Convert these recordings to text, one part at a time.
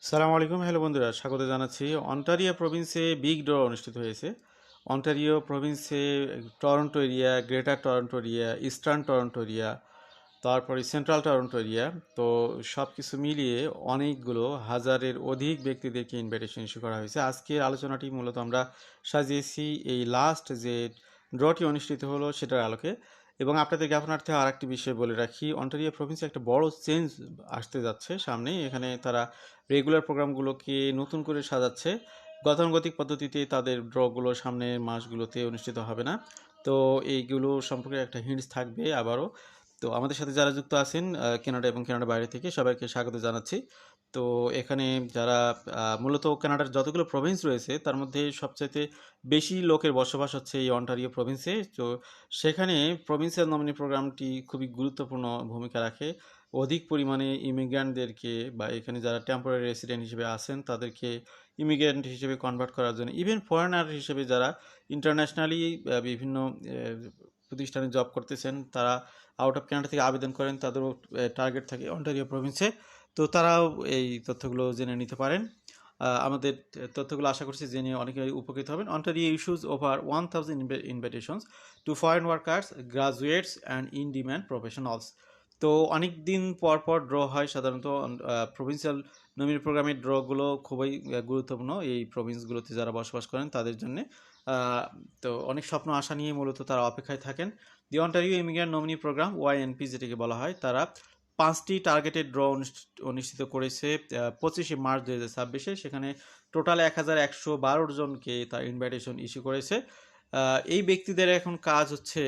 সালাম আলাইকুম, হ্যালো বন্ধুরা, স্বাগত জানাচ্ছি। অন্টারিও প্রভিন্সে বিগ ড্র অনুষ্ঠিত হয়েছে। অন্টারিও প্রভিন্সে Toronto area, greater Toronto area, eastern Toronto area, তারপরে সেন্ট্রাল টরন্টো এরিয়া। তো সব কিছু মিলিয়ে অনেকগুলো হাজারের অধিক ব্যক্তিদেরকে ইনভাইটেশন ইস্যু করা হয়েছে। আজকের আলোচনাটি মূলত আমরা সাজিয়েছি এই লাস্ট যে ড্রটি অনুষ্ঠিত হলো সেটার আলোকে। এবং আপনাদের জ্ঞাপনার্থে আর একটি বিষয় বলে রাখি, অন্টারিও প্রভিন্সে একটা বড় চেঞ্জ আসতে যাচ্ছে সামনে। এখানে তারা রেগুলার প্রোগ্রামগুলোকে নতুন করে সাজাচ্ছে। গতানুগতিক পদ্ধতিতে তাদের ড্রগুলো সামনের মাসগুলোতে অনুষ্ঠিত হবে না। তো এইগুলো সম্পর্কে একটা হিন্টস থাকবে আবারও। তো আমাদের সাথে যারা যুক্ত আছেন কানাডা এবং কানাডার বাইরে থেকে সবাইকে স্বাগত জানাচ্ছি। তো এখানে যারা মূলত কানাডার যতগুলো প্রভিন্স রয়েছে তার মধ্যে সবচাইতে বেশি লোকের বসবাস হচ্ছে এই অন্টারিও প্রভিন্সে। তো সেখানে প্রভিন্সিয়াল নমিনি প্রোগ্রামটি খুবই গুরুত্বপূর্ণ ভূমিকা রাখে। অধিক পরিমাণে ইমিগ্রান্টদেরকে বা এখানে যারা টেম্পোরারি রেসিডেন্ট হিসেবে আছেন তাদেরকে ইমিগ্রেন্ট হিসেবে কনভার্ট করার জন্য, ইভেন ফরেনার হিসেবে যারা ইন্টারন্যাশনালি বিভিন্ন প্রতিষ্ঠানে জব করতেছেন, তারা আউট অফ কানাডা থেকে আবেদন করেন, তাদেরও টার্গেট থাকে অন্টারিও প্রভিন্সে। তো তারাও এই তথ্যগুলো জেনে নিতে পারেন। আমাদের তথ্যগুলো আশা করছি জেনে অনেকে উপকৃত হবেন। Ontario issues over 1000 invitations two foreign workers, graduates and in demand professionals. তো অনেক দিন পর পর ড্র হয় সাধারণত। প্রভিন্সিয়াল নমিনি প্রোগ্রামের ড্রগুলো খুবই গুরুত্বপূর্ণ এই প্রভিন্সগুলোতে যারা বসবাস করেন তাদের জন্যে। তো অনেক স্বপ্ন আশা নিয়ে মূলত তারা অপেক্ষায় থাকেন। The Ontario immigrant nominee program YNP যেটাকে বলা হয়, তারা 5টি টার্গেটেড ড্র অনুষ্ঠিত করেছে 25শে মার্চ 2026-এ। সেখানে টোটাল 1112 জনকে তার ইনভাইটেশন ইস্যু করেছে। এই ব্যক্তিদের এখন কাজ হচ্ছে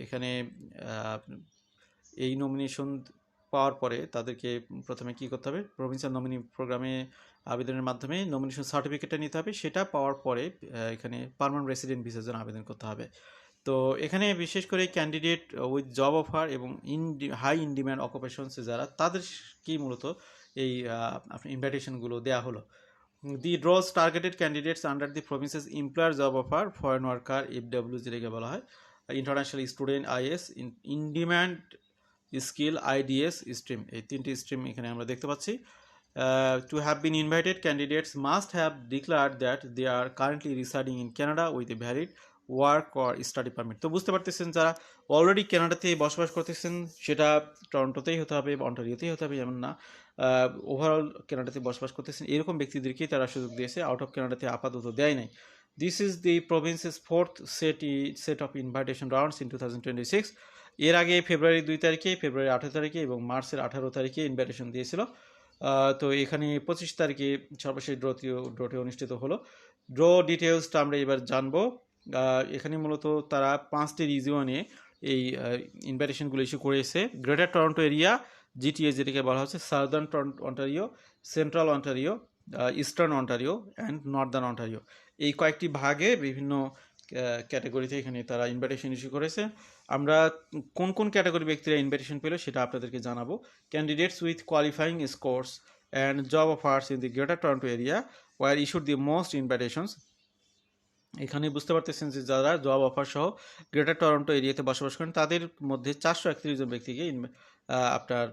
এখানে এই নমিনেশন পাওয়ার পরে তাদেরকে প্রথমে কী করতে হবে, প্রভিন্সিয়াল নমিনি প্রোগ্রামে আবেদনের মাধ্যমে নমিনেশন সার্টিফিকেটটা নিতে হবে। সেটা পাওয়ার পরে এখানে পার্মানেন্ট রেসিডেন্ট ভিসার জন্য আবেদন করতে হবে। তো এখানে বিশেষ করে ক্যান্ডিডেট উইথ জব অফার এবং হাই ইন ডিম্যান্ড অকুপেশনস যারা, তাদেরকেই মূলত এই ইনভাইটেশনগুলো দেওয়া হলো। The draws targeted candidates under the province's employer job offer, foreign worker, FW যেটাকে বলা হয়, international student, IS, in demand skill, IDS stream, এই 3টি স্ট্রিম এখানে আমরা দেখতে পাচ্ছি। To have been invited, candidates must have declared that they are currently residing in Canada with a valid work or study permit. তো বুঝতে পারতেছেন যারা অলরেডি কানাডাতে বসবাস করতেছেন, সেটা টরন্টোতেই হতে হবে বা অন্টারিওতেই হতে হবে এমন না, ওভারঅল কানাডাতে বসবাস করতেছেন এরকম ব্যক্তিদেরকেই তারা সুযোগ দিয়েছে, আউট অফ কানাডাতে আপাতত দেয় নাই। This is the provinces fourth set of invitation rounds in 2026। এর আগে ফেব্রুয়ারি 2 তারিখে, ফেব্রুয়ারি 18 তারিখে এবং মার্চের 18 তারিখে ইনভাইটেশন দিয়েছিল। তো এখানে 25 তারিখে সর্বশেষ ড্রটি অনুষ্ঠিত হলো। ড্র ডিটেলসটা আমরা এবার জানবো। এখানে মূলত তারা 5টি রিজিয়নে এই ইনভাইটেশনগুলো ইস্যু করেছে। গ্রেটার টরন্টো এরিয়া, জিটিএ যেটাকে বলা হচ্ছে, southern Ontario, central Ontario, eastern Ontario and Northern Ontario, এই কয়েকটি ভাগে বিভিন্ন ক্যাটাগরিতে এখানে তারা ইনভাইটেশন ইস্যু করেছে। আমরা কোন কোন ক্যাটাগরি ব্যক্তিরা ইনভাইটেশন পেল সেটা আপনাদেরকে জানাবো। Candidates with qualifying scores and job offers in the greater Toronto area war issued the most invitations. এখানে বুঝতে পারতেছেন যে যারা জব অফার সহ গ্রেটার টরন্টো এরিয়াতে বসবাস করেন তাদের মধ্যে 431 জন ব্যক্তিকে আপনার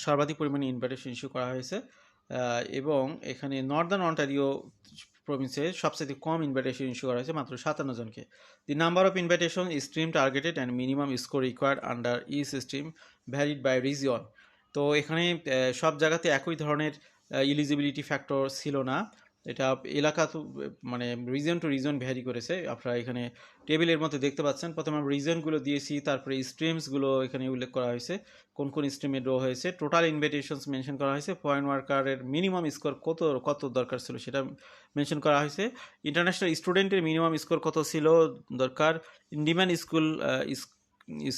সর্বাধিক পরিমাণে ইনভাইটেশন ইস্যু করা হয়েছে। এবং এখানে নর্দার্ন অন্টারিও প্রভিন্সে সবচেয়ে কম ইনভাইটেশন ইস্যু করা হয়েছে, মাত্র 57 জনকে। The number of invitation stream targeted and minimum score required under each stream varied by region. তো এখানে সব জায়গাতে একই ধরনের ইলিজিবিলিটি ফ্যাক্টর ছিল না, এটা এলাকা তো মানে রিজন টু রিজন ভ্যারি করেছে। আপনারা এখানে টেবিলের মধ্যে দেখতে পাচ্ছেন, প্রথমে আমরা রিজনগুলো দিয়েছি, তারপরে স্ট্রিমসগুলো এখানে উল্লেখ করা হয়েছে, কোন কোন স্ট্রিমে ড্র হয়েছে, টোটাল ইনভাইটেশনস মেনশন করা হয়েছে, ফরেন ওয়ার্কারের মিনিমাম স্কোর কত দরকার ছিল সেটা মেনশন করা হয়েছে, ইন্টারন্যাশনাল স্টুডেন্টের মিনিমাম স্কোর কত ছিল দরকার, ইন ডিম্যান্ড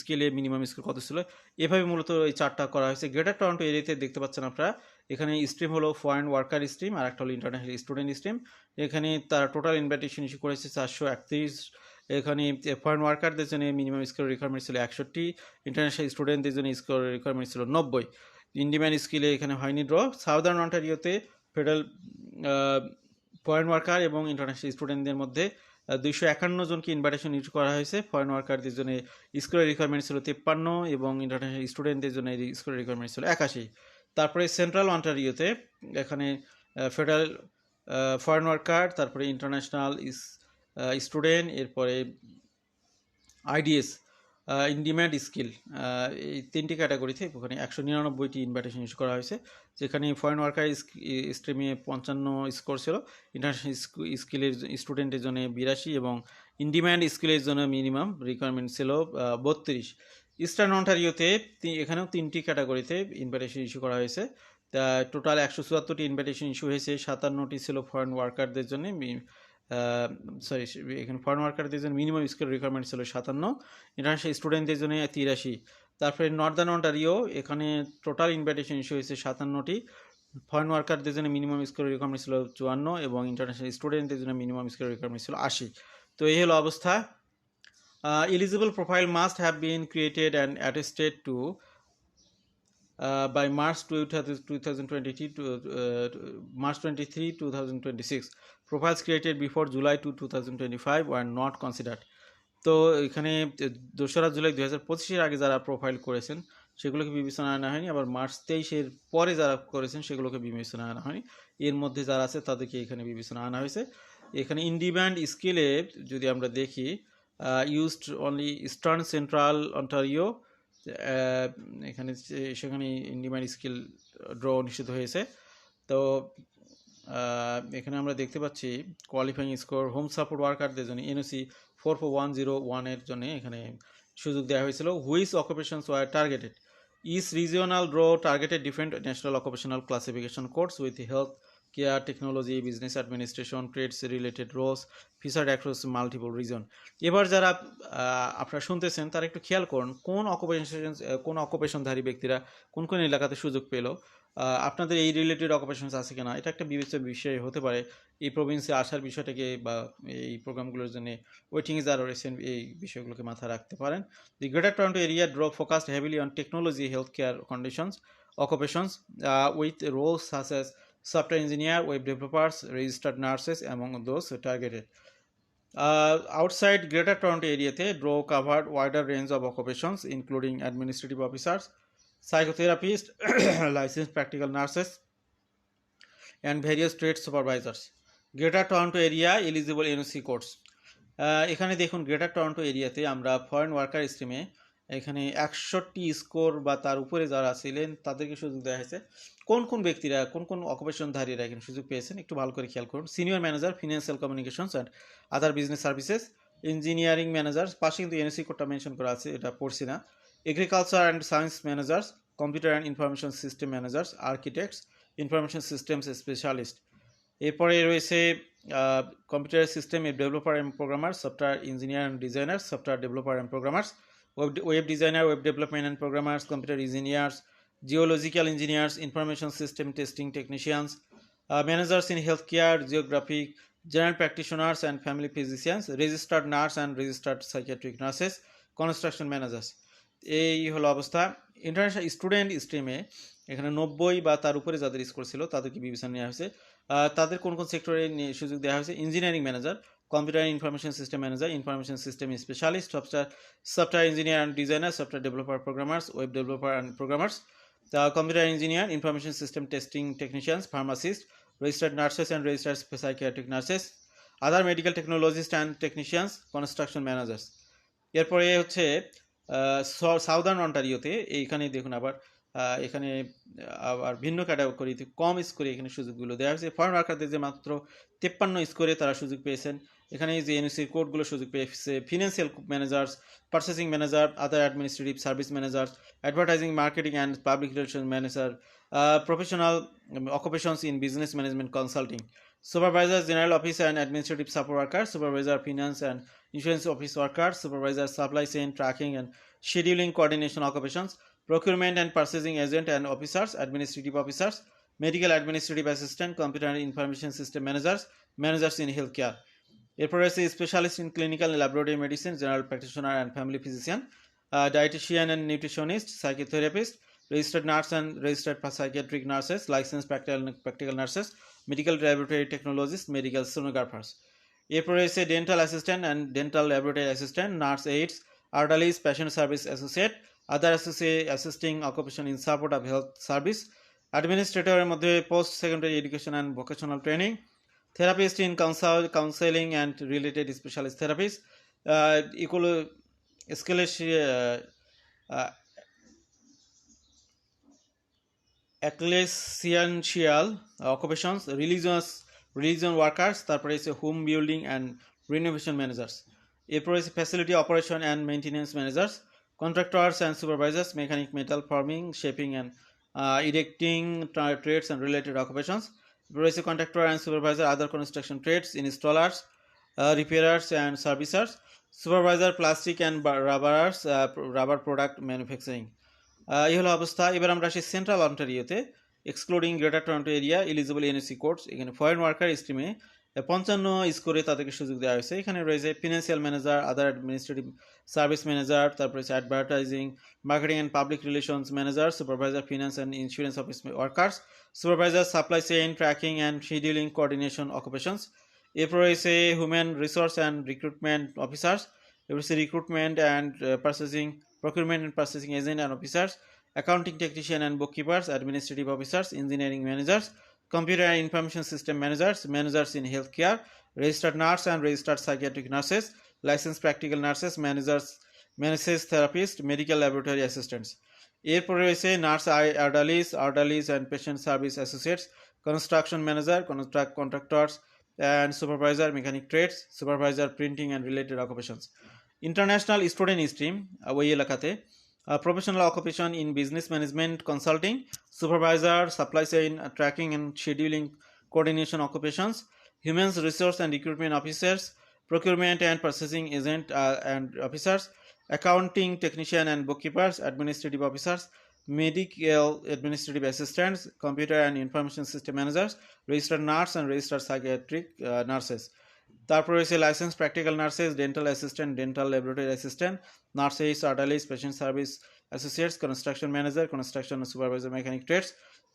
স্কেলে মিনিমাম স্কোর কত ছিল, এভাবে মূলত এই চারটা করা হয়েছে। গ্রেটার টরন্টো এরিয়াতে দেখতে পাচ্ছেন আপনারা, এখানে স্ট্রিম হলো ফরেন ওয়ার্কার স্ট্রিম আর একটা হলো ইন্টারন্যাশনাল স্টুডেন্ট স্ট্রিম। এখানে তারা টোটাল ইনভাইটেশন ইস্যু করেছে 431। এখানে ফরেন ওয়ার্কারদের জন্য মিনিমাম স্কোর রিকোয়ারমেন্ট ছিল 61, ইন্টারন্যাশনাল স্টুডেন্টদের জন্য স্কোর রিকোয়ারমেন্ট ছিল 90। ইন্ডিম্যান স্কিলে এখানে হয়নি ড্র। সাউদার্ন অন্টারিওতে ফেডারেল ফরেন ওয়ার্কার এবং ইন্টারন্যাশনাল স্টুডেন্টদের মধ্যে 251 জনকে ইনভাইটেশন ইস্যু করা হয়েছে। ফরেন ওয়ার্কারদের জন্য স্কোরের রিকোয়ারমেন্ট ছিল 53 এবং ইন্টারন্যাশনাল স্টুডেন্টদের জন্য স্কোরের রিকোয়ারমেন্ট ছিল 81। তারপরে সেন্ট্রাল অন্টারিওতে এখানে ফেডারেল ফরেন ওয়ার্কার, তারপরে ইন্টারন্যাশনাল স্টুডেন্ট, এরপরে আইডিএস ইন ডিম্যান্ড স্কিল, এই 3টি ক্যাটাগরিতে ওখানে 199টি ইনভাইটেশন ইস্যু করা হয়েছে, যেখানে ফরেন ওয়ার্কার স্ট্রিমে 55 স্কোর ছিল, ইন্টারন্যাশনাল স্কিলের স্টুডেন্টের জন্য 82 এবং ইন ডিম্যান্ড স্কিলের জন্য মিনিমাম রিকোয়ারমেন্ট ছিল 32। ইস্টার্ন অন্টারিওতে এখানেও 3টি ক্যাটাগরিতে ইনভাইটেশন ইস্যু করা হয়েছে। তা টোটাল 174টি ইনভাইটেশন ইস্যু হয়েছে, 57টি ছিল ফরেন ওয়ার্কারদের জন্য, সরি এখানে ফরেন ওয়ার্কারদের জন্য মিনিমাম স্কিল রিকোয়ারমেন্ট ছিল 57, ইন্টারন্যাশনাল স্টুডেন্টদের জন্য 83। তারপরে নর্দার্ন অন্টারিও, এখানে টোটাল ইনভাইটেশন ইস্যু হয়েছে 57টি, ফরেন ওয়ার্কারদের জন্য মিনিমাম স্কিল রিকোয়ারমেন্ট ছিল 54 এবং ইন্টারন্যাশনাল স্টুডেন্টদের জন্য মিনিমাম স্কিল রিকোয়ারমেন্ট ছিল 80। তো এই হলো অবস্থা। Eligible profile must have been created and attested to by March 2023 to March 23, 2026. Profiles created before July 2025 were not considered. তো এখানে 2রা জুলাই 2025-এর আগে যারা প্রোফাইল করেছেন সেগুলোকে বিবেচনায় আনা হয়নি, আবার মার্চ 23-এর পরে যারা করেছেন সেগুলোকে বিবেচনায় আনা হয়নি, এর মধ্যে যারা আছে তাদেরকে এখানে বিবেচনা আনা হয়েছে। এখানে ইন ডিম্যান্ড স্কিলে যদি আমরা দেখি, used only eastern central Ontario, এখানে সেখানে ইন ডিম্যান্ড স্কিল ড্র অনুষ্ঠিত হয়েছে। তো এখানে আমরা দেখতে পাচ্ছি কোয়ালিফাইং স্কোর হোম সাপোর্ট ওয়ার্কারদের জন্য এনওসি 44101 এর জন্য এখানে সুযোগ দেওয়া হয়েছিল। Which occupations were targeted, each regional draw targeted different national occupational classification codes with health care, technology, business administration, trades related roles featured across multiple region. এবার যারা আপনারা শুনতেছেন তারা একটু খেয়াল করুন কোন অকুপেশনধারী ব্যক্তিরা কোন কোন এলাকাতে সুযোগ পেল, আপনাদের এই রিলেটেড অকুপেশনস আছে কিনা, এটা একটা বিবেচ্য বিষয় হতে পারে এই প্রভিন্সে আসার বিষয়টাকে বা এই প্রোগ্রামগুলোর জন্য ওয়েটিংয়ে যারা রয়েছেন এই বিষয়গুলোকে মাথায় রাখতে পারেন। দি greater Toronto area draw focused heavily on technology, health care conditions occupations with roles such as software engineer, web developers, registered nurses among those targeted. Outside Greater Toronto area, DRO covered wider range of occupations including administrative officers, psychotherapists, licensed practical nurses, and various trade supervisors. Greater Toronto area eligible NOC codes. এখানে দেখুন greater Toronto এরিয়াতে আমরা foreign worker স্ট্রিমে এখানে 61টি score বা তার উপরে যারা ছিলেন তাদেরকে সুযোগ দেওয়া হয়েছে। কোন কোন ব্যক্তিরা কোন কোন অকুপেশনধারীরা এখানে সুযোগ পেয়েছেন একটু ভালো করে খেয়াল করুন। Senior manager, financial communications and other business services, engineering manager, পাশে কিন্তু এনএসি কোডটা মেনশন করা আছে, এটা পড়ছি না, agriculture and science managers, computer and information system managers, architects, information systems specialist. এরপরে রয়েছে computer system developer and programmer, software engineer and designer, software developer and programmers, web designer, web development and programmers, computer engineers, geological engineers, information system testing technicians, managers in healthcare, geographic, general practitioners and family physicians, registered nurse and registered psychiatric nurses, construction managers. এই হলো অবস্থা। International student স্ট্রিমে এখানে 90 বা তার উপরে যাদের score ছিল তাদেরকে বিবেচনা নেওয়া হয়েছে। তাদের কোন কোন সেক্টরে সুযোগ দেওয়া হয়েছে, engineering manager, computer and information system manager, information system specialist, software engineer and designer, software developer programmers, web developer and programmers, the computer engineer, information system testing technicians, pharmacists, registered nurses and registered psychiatric nurses, other medical technologists and technicians, construction managers. এরপরে হচ্ছে southern অন্টারিওতে এইখানে দেখুন আবার এখানে আবার ভিন্ন ক্যাটাগরিতে কম স্কোরে এখানে সুযোগগুলো দেওয়া হয়েছে। ফরেন ওয়ার্কারদের যে মাত্র 53 স্কোরে তারা সুযোগ পেয়েছেন। এখানে যে এনওসির কোডগুলো সুযোগ পেয়েছে, financial managers, purchasing manager, other administrative service managers, advertising, marketing and public relation manager, professional occupations in business management consulting, supervisor, general office and administrative support worker, supervisor finance and insurance office worker, supervisor supply chain tracking and scheduling coordination occupations, procurement and purchasing agent and officers, administrative officers, medical administrative assistant, computer and information system managers, managers in healthcare. এরপর আছে specialist in clinical laboratory medicine, general practitioner and family physician, dietitian and nutritionist, psychotherapist, registered nurse and registered psychiatric nurses, licensed practical nurses, medical laboratory technologists, medical sonographers. এরপরে রয়েছে dental assistant and dental laboratory assistant, nurse aides, orderlies, patient service associate, other assisting occupation in support of health service, অ্যাডমিনিস্ট্রেটরের মধ্যে post secondary education and vocational training, therapist in counselling and related specialist therapist, ecclesiastical occupations, religion workers, তারপরে হচ্ছে home building and renovation managers. এরপরে হচ্ছে facility operation and maintenance managers, contractors and supervisors, mechanic, metal forming, shaping and erecting trades and related occupations. এরপরে হচ্ছে contractor and supervisor other construction trades, installers, repairers and servicers, supervisor plastic and rubbers, rubber product manufacturing. এই হলো অবস্থা। এবার আমরা আসি central অন্টারিওতে, excluding greater Toronto area, eligible NSC course. এখানে ফরেন ওয়ার্কার স্ট্রিমে 55 স্কোরে তাদেরকে সুযোগ দেওয়া হয়েছে। এখানে রয়েছে financial manager, other administrative service manager, তারপরে হচ্ছে advertising, marketing and public relations manager, supervisor finance and insurance office workers, supervisor supply chain tracking and scheduling coordination occupations. এরপর রয়েছে human resource and recruitment officers, এরপর হচ্ছে recruitment and purchasing, procurement and purchasing agent and officers, accounting technician and bookkeepers, administrative officers, engineering managers, computer and information system managers, managers in healthcare, registered nurse and registered psychiatric nurses, licensed practical nurses, managers therapists, medical laboratory assistants. এরপরে রয়েছে nurse orderlies and patient service associates, construction manager, contractors and supervisor, mechanic trades, supervisor printing and related occupations. International student stream ওই এলাকাতে professional occupation in business management consulting, supervisor supply chain tracking and scheduling coordination occupations, human resource and recruitment officers, procurement and purchasing agent and officers, accounting technician and bookkeepers, administrative officers, medical administrative assistants, computer and information system managers, registered nurse and registered psychiatric nurses. তারপর রয়েছে licence practical nurses, dental assistant, dental laboratory assistant, nurses, orderlies, patient service associates, construction manager, construction supervisor, mechanic trades,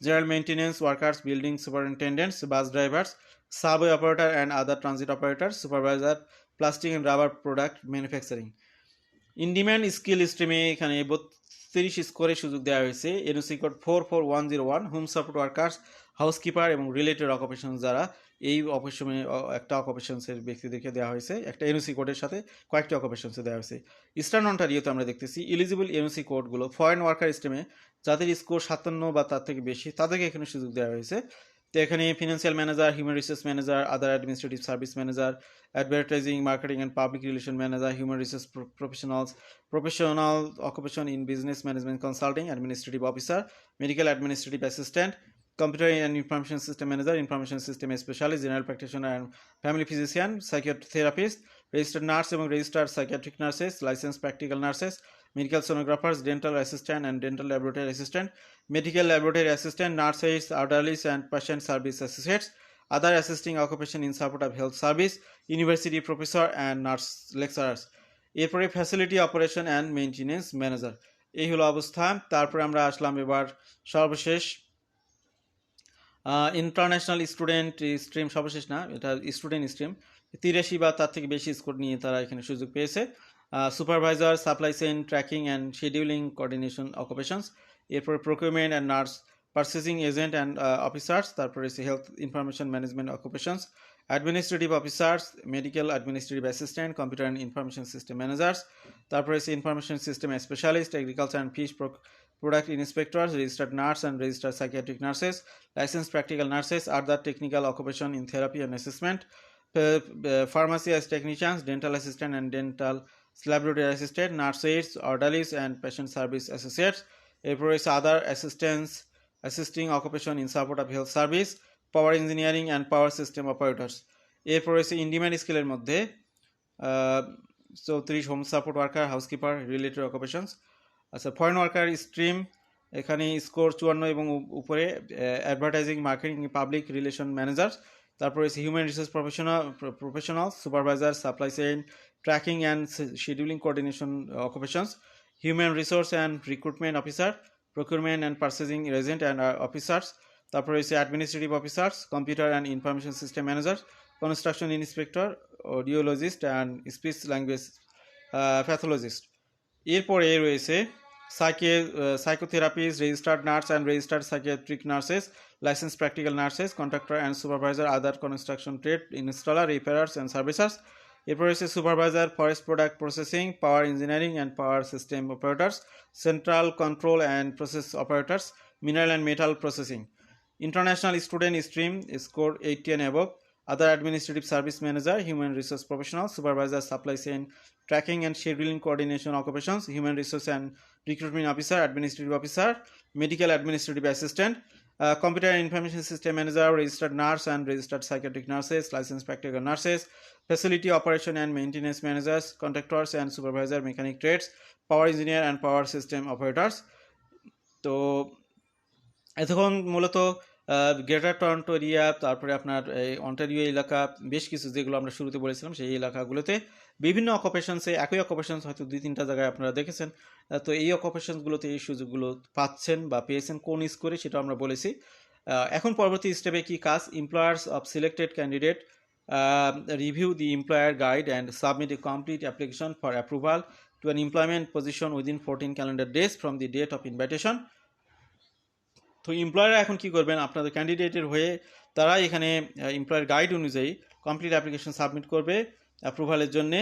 general maintenance workers, building superintendents, bus drivers, subway operator and other transit operator, supervisor plastic and rubber product manufacturing. In demand skill স্ট্রিমে এখানে 32 স্কোরে সুযোগ দেওয়া হয়েছে। NOC code 44101, home support workers, housekeeper এবং related occupation যারা এই অকুপেশনে একটা অকুপেশনসের ব্যক্তিদেরকে দেওয়া হয়েছে, একটা এনওসি কোডের সাথে কয়েকটি অকুপেশনসে দেওয়া হয়েছে। ইস্টার্ন অন্টারিওতে আমরা দেখতেছি এলিজিবল এনওসি কোডগুলো ফরেন ওয়ার্কার স্ট্রিমে যাদের স্কোর 57 বা তার থেকে বেশি তাদেরকে এখানে সুযোগ দেওয়া হয়েছে। তো এখানে financial manager, human resource manager, other administrative service manager, advertising, marketing and public relation manager, human resource professional occupation in business management consulting, administrative officer, medical administrative assistant, computer and information system manager, information system specialist, general practitioner and family physician, psychotherapist, registered nurse এবং registered psychiatric nurses, licensed practical nurses, medical sonographers, dental assistant and dental laboratory assistant, medical laboratory assistant, nurses, orderlies and patient service associates, other assisting occupation in support of health service, university professor and nurse lecturers. এরপরে facility operation and maintenance manager. এই হলো অবস্থা। তারপরে আমরা আসলাম এবার সর্বশেষ international student stream, সর্বশেষ না, এটা স্টুডেন্ট স্ট্রিম, 83 বা তার থেকে বেশি স্কোর নিয়ে তারা এখানে সুযোগ পেয়েছে। Supervisor supply chain tracking and scheduling coordination occupations, এরপরে procurement and nurse purchasing agent and officers, তারপরে health information management occupations, administrative officers, medical administrative assistant, computer and information system managers, তারপরে information system specialist, agriculture and fish product inspectors, registered nurse and registered psychiatric nurses, licensed practical nurses, other technical occupation in therapy and assessment, pharmacy as technicians, dental assistant and dental laboratory assistant, nurses, orderlies and patient service associates, এরপর রয়েছে other assistants assisting occupation in support of health service, power engineering and power system operators. এরপর রয়েছে in-demand স্কিলের মধ্যে 34 home support worker, housekeeper, related occupations. আচ্ছা, foreign worker stream এখানে score 54 এবং উপরে, advertising, marketing, public relation manager, তারপরে human resource professional, supervisor supply chain tracking and scheduling coordination occupations, human resource and recruitment officer, procurement and purchasing agent and officers, তারপরে হচ্ছে administrative officers, computer and information system manager, construction inspector, audiologist and speech language pathologist. এরপরে রয়েছে psychotherapists, registered nurse and registered psychiatric nurses, licensed practical nurses, contractor and supervisor, other construction trade, installer, repairers and servicers. এরপর হচ্ছে supervisor forest product processing, power engineering and power system operators, central control and process operators, mineral and metal processing. International student stream score 80 and above. Other administrative service manager, human resource professional, supervisor, supply chain tracking and scheduling coordination occupations, human resource and recruitment officer, administrative officer, medical administrative assistant, computer and information system manager, registered nurse and registered psychiatric nurses, licensed practical nurses, facility operation and maintenance managers, contractors and supervisor, mechanic trades, power engineer and power system operators. তো এতক্ষণ মূলত greater Toronto area, তারপরে আপনার এই Ontario এলাকা, বেশ কিছু যেগুলো আমরা শুরুতে বলেছিলাম সেই এলাকাগুলোতে বিভিন্ন অকুপেশনসে, একই অকুপেশনস হয়তো 2-3টা জায়গায় আপনারা দেখেছেন। তো এই অকুপেশনসগুলোতে এই সুযোগগুলো পাচ্ছেন বা পেয়েছেন কোন স্কোরে সেটা আমরা বলেছি। এখন পরবর্তী স্টেপে কি কাজ, employers of selected candidate review the employer guide and submit a complete application for approval to an employment position within 14 calendar days from the date of invitation. তো এমপ্লয়াররা এখন কি করবেন, আপনাদের ক্যান্ডিডেটের হয়ে তারা এখানে এমপ্লয়ার গাইড অনুযায়ী কমপ্লিট অ্যাপ্লিকেশন সাবমিট করবে অ্যাপ্রুভালের জন্যে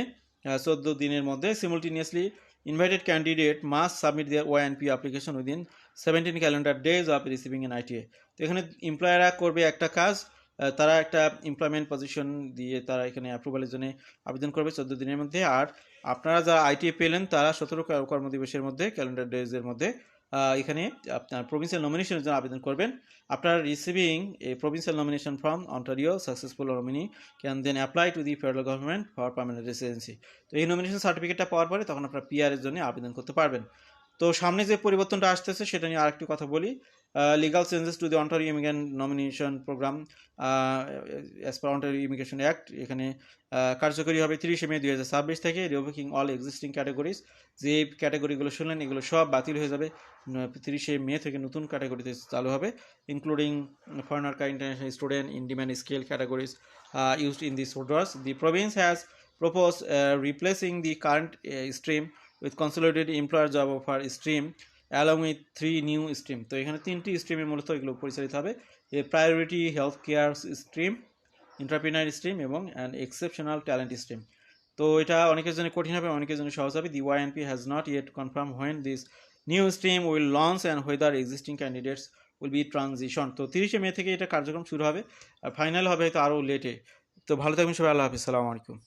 14 দিনের মধ্যে। Simultaneously invited candidate must submit their OINP application within 17 calendar days of receiving an ITA। তো এখানে এমপ্লয়াররা করবে একটা কাজ, তারা একটা এমপ্লয়মেন্ট পজিশন দিয়ে তারা এখানে অ্যাপ্রুভালের জন্য আবেদন করবে 14 দিনের মধ্যে। আর আপনারা যারা ITA পেলেন তারা 17 কর্মদিবসের মধ্যে, ক্যালেন্ডার ডেজের মধ্যে এখানে আপনার প্রভিন্সিয়াল নমিনেশনের জন্য আবেদন করবেন। আপনার receiving a provincial nomination from Ontario, successful nominee can then apply to the federal government for permanent residency. তো এই নমিনেশন সার্টিফিকেটটা পাওয়ার পরে তখন আপনার PR এর জন্য আবেদন করতে পারবেন। তো সামনে যে পরিবর্তনটা আসতেছে সেটা নিয়ে আরেকটি কথা বলি। Legal changes to the Ontario immigrant nomination programme as per Ontario immigration act এখানে কার্যকরী হবে 30 মে 2026 থেকে। রিভোকিং অল এক্সিস্টিং ক্যাটাগরিজ, যে ক্যাটাগরিগুলো শুনলেন এগুলো সব বাতিল হয়ে যাবে 30 মে থেকে, নতুন ক্যাটাগরিতে চালু হবে, including foreigner car, international student, in demand scale categories used in these orders. The province has proposed replacing the current stream with consolidated employer job offer stream along with 3 new stream. তো এখানে 3টি স্ট্রিমে মূলত এগুলো পরিচালিত হবে, priority health care stream, entrepreneur stream এবং an exceptional talent stream. তো এটা অনেকের জন্য কঠিন হবে, অনেকের জন্য সহজ হবে। The OINP has not yet confirmed when this new stream will launch and whether existing candidates will be transition. তো 30 মে থেকে এটা কার্যক্রম শুরু হবে, আর ফাইনাল হবে হয়তো আরও লেটে। তো ভালো থাকবেন সবাই, আল্লাহ হাফিজ, সালামু আলাইকুম।